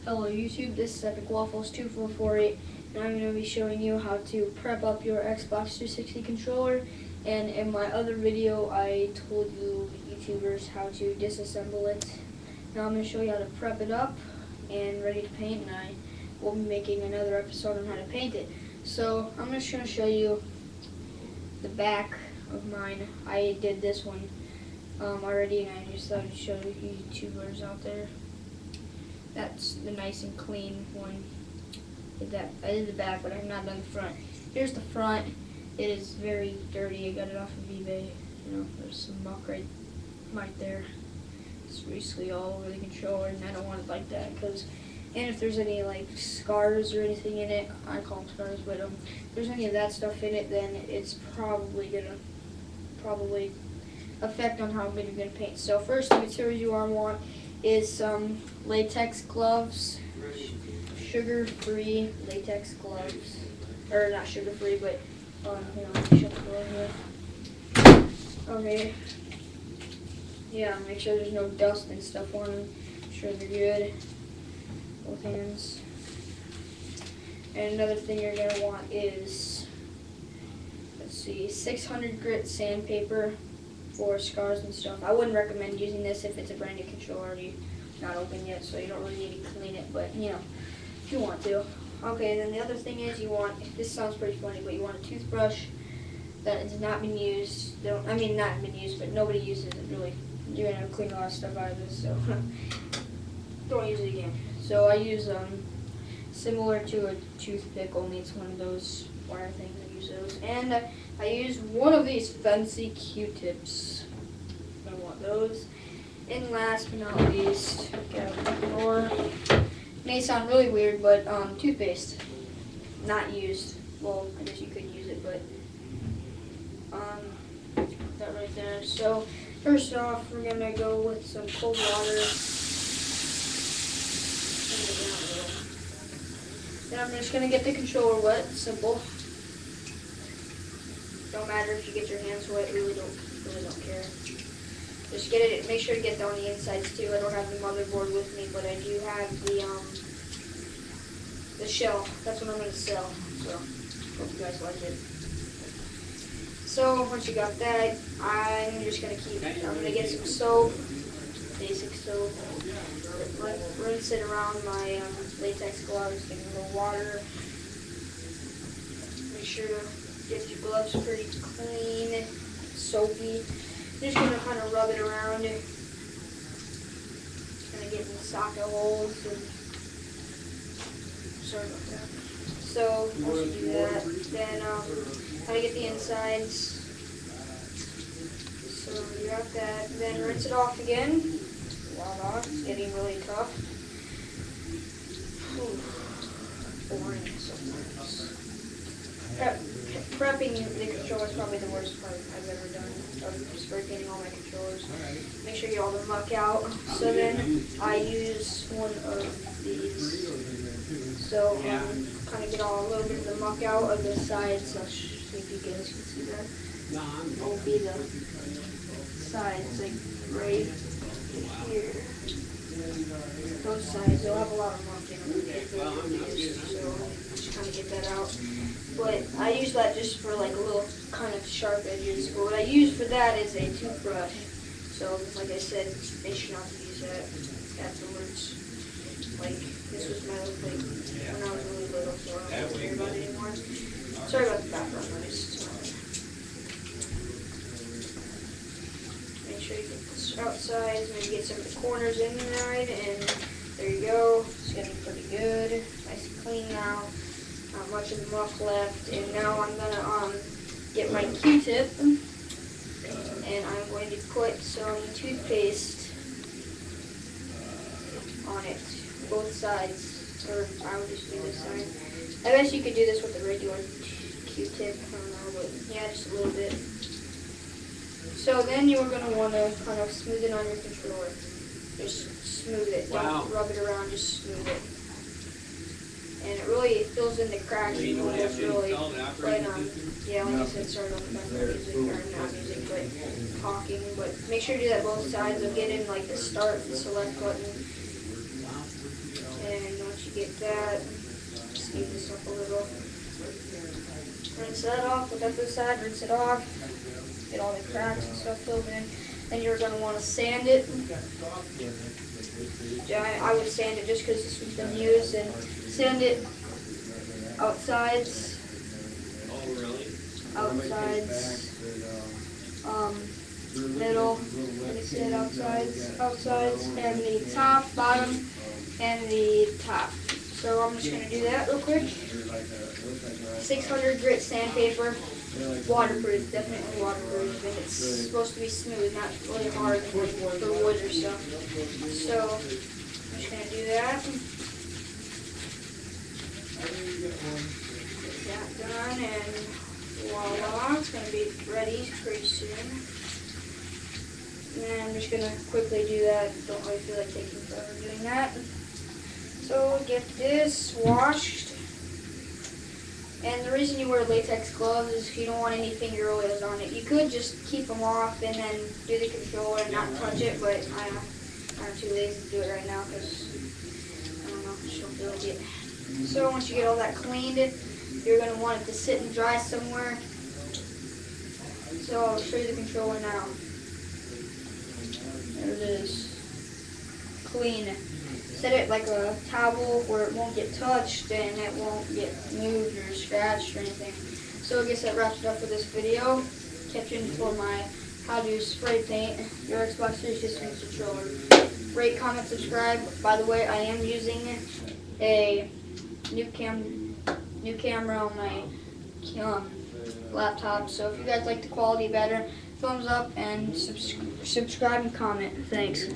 Hello YouTube, this is Epic Waffles 2448, and I'm going to be showing you how to prep up your Xbox 360 controller. And in my other video I told you YouTubers how to disassemble it. Now I'm going to show you how to prep it up and ready to paint, and I will be making another episode on how to paint it. So I'm just going to show you the back of mine. I did this one already, and I just thought I'd show you YouTubers out there. That's the nice and clean one. I did the back, but I've not done the front. Here's the front. It is very dirty. I got it off of eBay. You know, there's some muck right there. It's basically all over the controller, and I don't want it like that. And if there's any like scars or anything in it, I call them scars, but if there's any of that stuff in it, then it's probably gonna affect on how good you're gonna paint. So first, the materials you want is some latex gloves, sugar-free latex gloves, or not sugar-free, but shut the door here. Okay. Yeah, make sure there's no dust and stuff on them. Make sure they're good. Both hands. And another thing you're gonna want is, let's see, 600 grit sandpaper for scars and stuff. I wouldn't recommend using this if it's a brand new controller already not open yet, so you don't really need to clean it, but you know, if you want to. Okay, then the other thing is you want, this sounds pretty funny, but you want a toothbrush that has not been used. Not been used, but nobody uses it really. You're gonna clean a lot of stuff out of this, so don't use it again. So I use similar to a toothpick, only it's one of those wire things. I use those, and I use one of these fancy Q-tips. I want those. And last but not least, may sound really weird, but toothpaste, not used. Well, I guess you could use it, but that right there. So first off, we're gonna go with some cold water. Then I'm just gonna get the controller wet. Simple. Don't matter if you get your hands wet. Really don't care. Just get it. Make sure to get down the insides too. I don't have the motherboard with me, but I do have the shell. That's what I'm gonna sell. So hope you guys like it. So once you got that, I'm gonna get some soap, basic soap. Rinse it around my latex gloves. Get a little water. Make sure to get your gloves pretty clean, soapy. Just gonna kind of rub it around. Just gonna get in the socket holes. Sorry about that. So once you do that, then kind of get the insides. So you got that. Then rinse it off again. Voila, it's getting really tough. Boring sometimes. Prepping the controller is probably the worst part I've ever done of spray painting all my controllers. Make sure you get all the muck out. So then I use one of these. So kind of get a little bit of the muck out of the sides. I'll see if you guys can see that. It will be the sides, like right here. Those sides, they'll have a lot of muck in them if they're used, so just kind of get that out. But I use that just for like a little kind of sharp edges. But what I use for that is a toothbrush. So like I said, make sure not to use that afterwards. Like this was my like when I was really little, so I don't have to worry about it anymore. Sorry about the background noise. Make sure you get this outside, maybe get some of the corners in right, and there you go. It's getting pretty good. Nice and clean now. Not much of the muck left, and now I'm gonna get my Q-tip, and I'm going to put some toothpaste on it, both sides, or I would just do this side. I guess you could do this with a regular Q-tip. I don't know, but yeah, just a little bit. So then you're gonna want to kind of smooth it on your controller. Just smooth it. Don't rub it around. Just smooth it. And it really fills in the cracks and holes really. But yeah, like I said, sorry about the background music, or not music, but talking. But make sure to do that both sides. Of get in like the start and select button, and once you get that, speed this up a little. Rinse that off, put that to the side, rinse it off, get all the cracks and stuff filled in. Then you're going to want to sand it. I would sand it just because this one's been used, and sand it outsides, middle, like I said, outsides, and the top, bottom, and the top. So I'm just going to do that real quick. 600 grit sandpaper, waterproof, definitely waterproof, and it's supposed to be smooth, not really hard for wood or stuff. So I'm just going to do that. Get that done, and voila, it's going to be ready pretty soon. And I'm just going to quickly do that. Don't really feel like taking forever doing that. So get this washed. And the reason you wear latex gloves is you don't want any finger oils on it. You could just keep them off and then do the controller and not touch it, but I'm too lazy to do it right now because, I don't know, I just don't feel like it. So once you get all that cleaned, you're going to want it to sit and dry somewhere. So I'll show you the controller now. There it is. Clean. Set it like a towel where it won't get touched and it won't get moved or scratched or anything. So I guess that wraps it up for this video. Catch you in for my how to spray paint your Xbox 360 controller. Rate, comment, subscribe. By the way, I am using a new camera on my laptop. So if you guys like the quality better, thumbs up and subscribe and comment. Thanks.